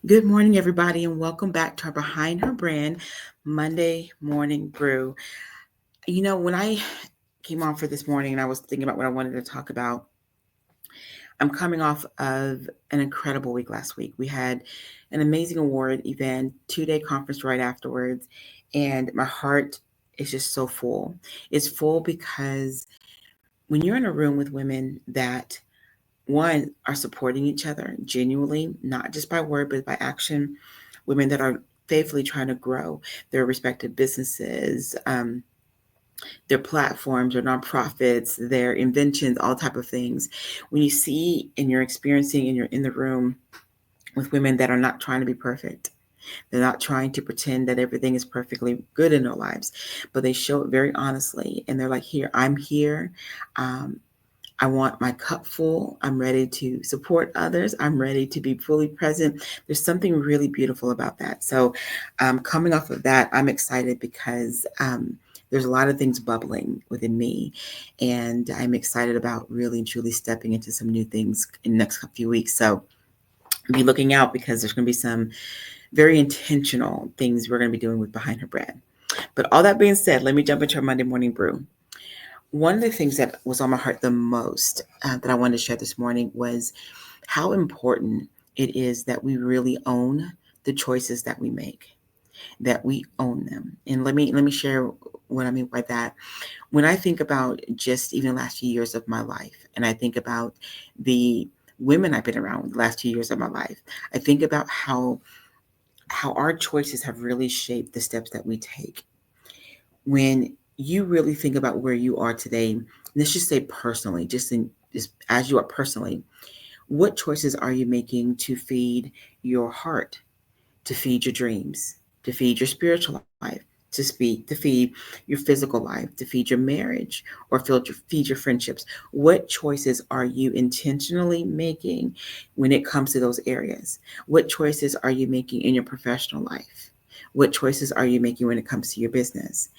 Good morning, everybody, and welcome back to our Behind Her Brand Monday Morning Brew. When I came on for this morning and I was thinking about what I wanted to talk about, I'm coming off of an incredible week last week. We had an amazing award event, 2-day conference right afterwards, and my heart is just so full. It's full because when you're in a room with women that one are supporting each other genuinely, not just by word but by action, women that are faithfully trying to grow their respective businesses, their platforms or nonprofits, their inventions, all type of things. When you see and you're experiencing and you're in the room with women that are not trying to be perfect, they're not trying to pretend that everything is perfectly good in their lives, but they show it very honestly, and they're like, here, I'm here. um, I want my cup full. I'm ready to support others. I'm ready to be fully present. There's something really beautiful about that. So, coming off of that, I'm excited because there's a lot of things bubbling within me. And I'm excited about really and truly stepping into some new things in the next few weeks. So, be looking out because there's going to be some very intentional things we're going to be doing with Behind Her Brand. But all that being said, let me jump into our Monday morning brew. One of the things that was on my heart the most that I wanted to share this morning was how important it is that we really own the choices that we make, that we own them. And let me share what I mean by that. When I think about just even the last few years of my life, and I think about the women I've been around the last 2 years of my life, I think about how our choices have really shaped the steps that we take. When you really think about where you are today, let's just say personally, just as you are personally, what choices are you making to feed your heart, to feed your dreams, to feed your spiritual life, to feed your physical life, to feed your marriage, or feed your friendships? What choices are you intentionally making when it comes to those areas? What choices are you making in your professional life? What choices are you making when it comes to your business?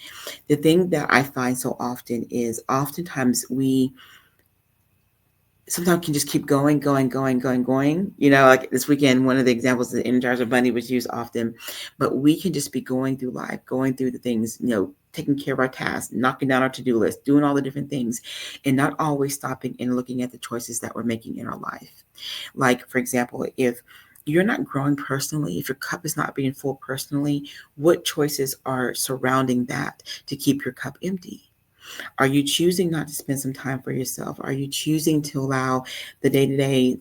The thing that I find so often is oftentimes we sometimes can just keep going. Like this weekend, one of the examples of the Energizer Bunny was used often, but we can just be going through life, going through the things, taking care of our tasks, knocking down our to-do list, doing all the different things, and not always stopping and looking at the choices that we're making in our life. Like, for example, if you're not growing personally, if your cup is not being full personally, what choices are surrounding that to keep your cup empty? Are you choosing not to spend some time for yourself? Are you choosing to allow the day-to-day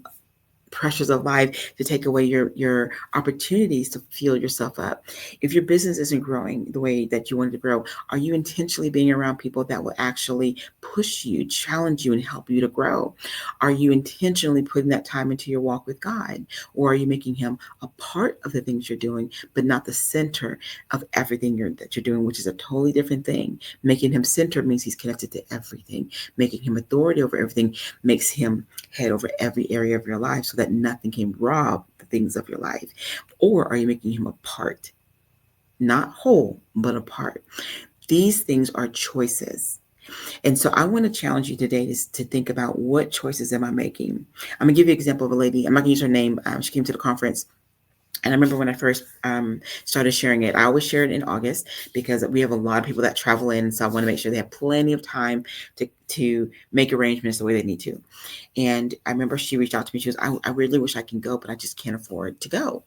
pressures of life to take away your opportunities to fill yourself up? If your business isn't growing the way that you wanted to grow, are you intentionally being around people that will actually push you, challenge you, and help you to grow? Are you intentionally putting that time into your walk with God? Or are you making him a part of the things you're doing, but not the center of everything that you're doing, which is a totally different thing? Making him center means he's connected to everything. Making him authority over everything makes him head over every area of your life so that nothing can rob the things of your life. Or are you making him a part? Not whole, but a part. These things are choices. And so I want to challenge you today to think about, what choices am I making? I'm going to give you an example of a lady. I'm not going to use her name. She came to the conference. And I remember when I first started sharing it, I always share it in August because we have a lot of people that travel in. So I want to make sure they have plenty of time to make arrangements the way they need to. And I remember she reached out to me. She was, I really wish I can go, but I just can't afford to go.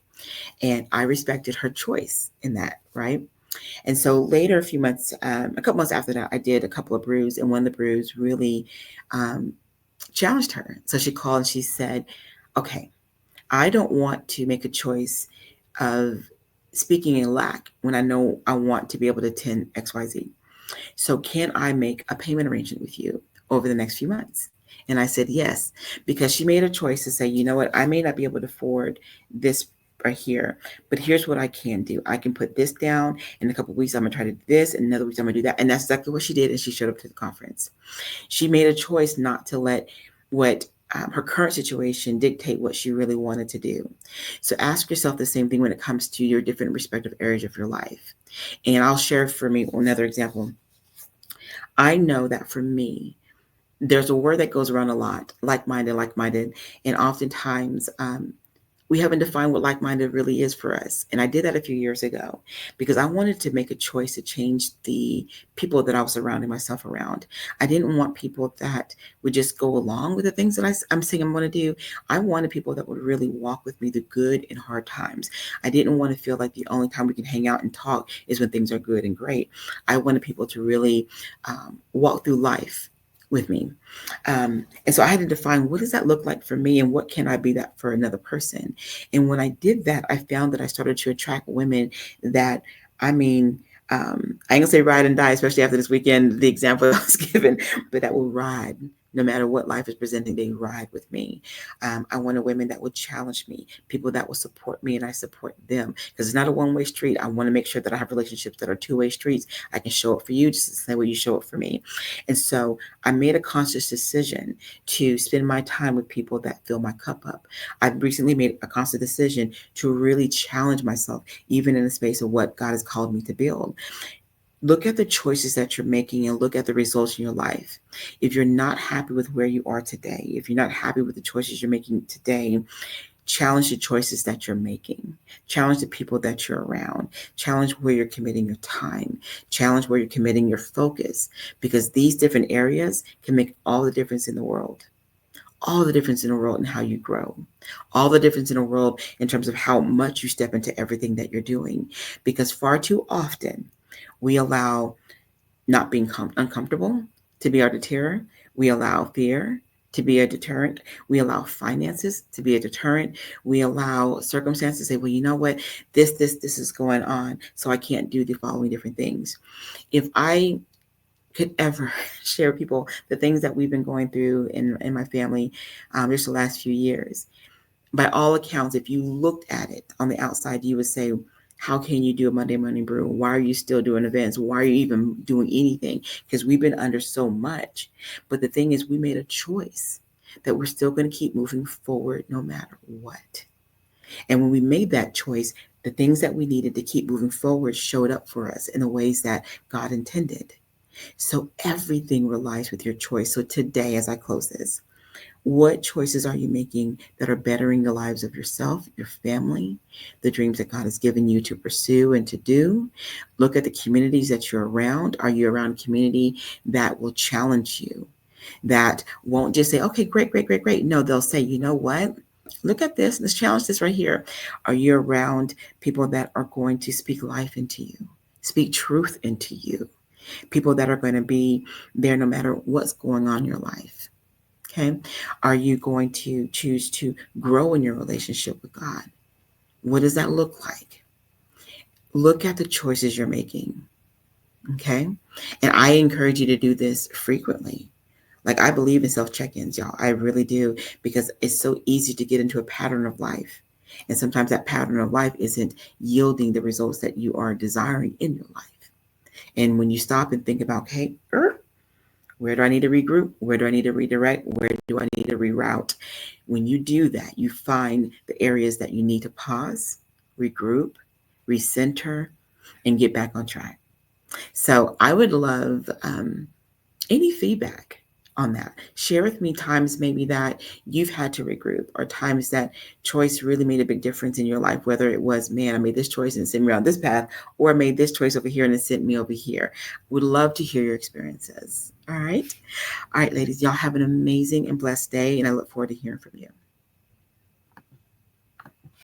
And I respected her choice in that, right? And so later, a couple months after that, I did a couple of brews, and one of the brews really um, challenged her. So she called and she said, okay, I don't want to make a choice of speaking in lack when I know I want to be able to attend XYZ. So can I make a payment arrangement with you over the next few months? And I said yes, because she made a choice to say, you know what, I may not be able to afford this right here, but here's what I can do. I can put this down. In a couple of weeks, I'm gonna try to do this. In another week, I'm gonna do that. And that's exactly what she did. And she showed up to the conference. She made a choice not to let what her current situation dictate what she really wanted to do. So ask yourself the same thing when it comes to your different respective areas of your life. And I'll share for me another example. I know that for me, there's a word that goes around a lot, like minded. And oftentimes We haven't defined what like-minded really is for us. And I did that a few years ago because I wanted to make a choice to change the people that I was surrounding myself around. I didn't want people that would just go along with the things that I'm saying I'm going to do. I wanted people that would really walk with me the good and hard times. I didn't want to feel like the only time we can hang out and talk is when things are good and great. I wanted people to really walk through life with me. And so I had to define, what does that look like for me, and what can I be that for another person? And when I did that, I found that I started to attract women that, I mean, I ain't gonna say ride and die, especially after this weekend, the example I was given, but that will ride. No matter what life is presenting, they ride with me. I wanted women that would challenge me, people that will support me, and I support them. Because it's not a one-way street. I want to make sure that I have relationships that are two-way streets. I can show up for you just the same way you show up for me. And so I made a conscious decision to spend my time with people that fill my cup up. I've recently made a conscious decision to really challenge myself, even in the space of what God has called me to build. Look at the choices that you're making and look at the results in your life. If you're not happy with where you are today, if you're not happy with the choices you're making today, challenge the choices that you're making. Challenge the people that you're around. Challenge where you're committing your time. Challenge where you're committing your focus, because these different areas can make all the difference in the world. All the difference in the world in how you grow. All the difference in the world in terms of how much you step into everything that you're doing. Because far too often, we allow not being uncomfortable to be our deterrent. We allow fear to be a deterrent. We allow finances to be a deterrent. We allow circumstances to say, well, you know what, this is going on, so I can't do the following different things. If I could ever share with people the things that we've been going through in my family just the last few years, by all accounts, if you looked at it on the outside, you would say, how can you do a Monday Morning Brew? Why are you still doing events? Why are you even doing anything? Because we've been under so much. But the thing is, we made a choice that we're still going to keep moving forward no matter what. And when we made that choice, the things that we needed to keep moving forward showed up for us in the ways that God intended. So everything relies with your choice. So today, as I close this, what choices are you making that are bettering the lives of yourself, your family, the dreams that God has given you to pursue and to do? Look at the communities that you're around. Are you around a community that will challenge you, that won't just say, okay, great, great, great, great? No, they'll say, you know what? Look at this. Let's challenge this right here. Are you around people that are going to speak life into you, speak truth into you? People that are going to be there no matter what's going on in your life. Okay. Are you going to choose to grow in your relationship with God? What does that look like? Look at the choices you're making. Okay. And I encourage you to do this frequently. Like, I believe in self check-ins, y'all. I really do, because it's so easy to get into a pattern of life. And sometimes that pattern of life isn't yielding the results that you are desiring in your life. And when you stop and think about, okay, where do I need to regroup? Where do I need to redirect? Where do I need to reroute? When you do that, you find the areas that you need to pause, regroup, recenter, and get back on track. So I would love any feedback on that. Share with me times maybe that you've had to regroup, or times that choice really made a big difference in your life, whether it was, man, I made this choice and it sent me on this path, or I made this choice over here and it sent me over here. Would love to hear your experiences. All right. All right, ladies, y'all have an amazing and blessed day, and I look forward to hearing from you.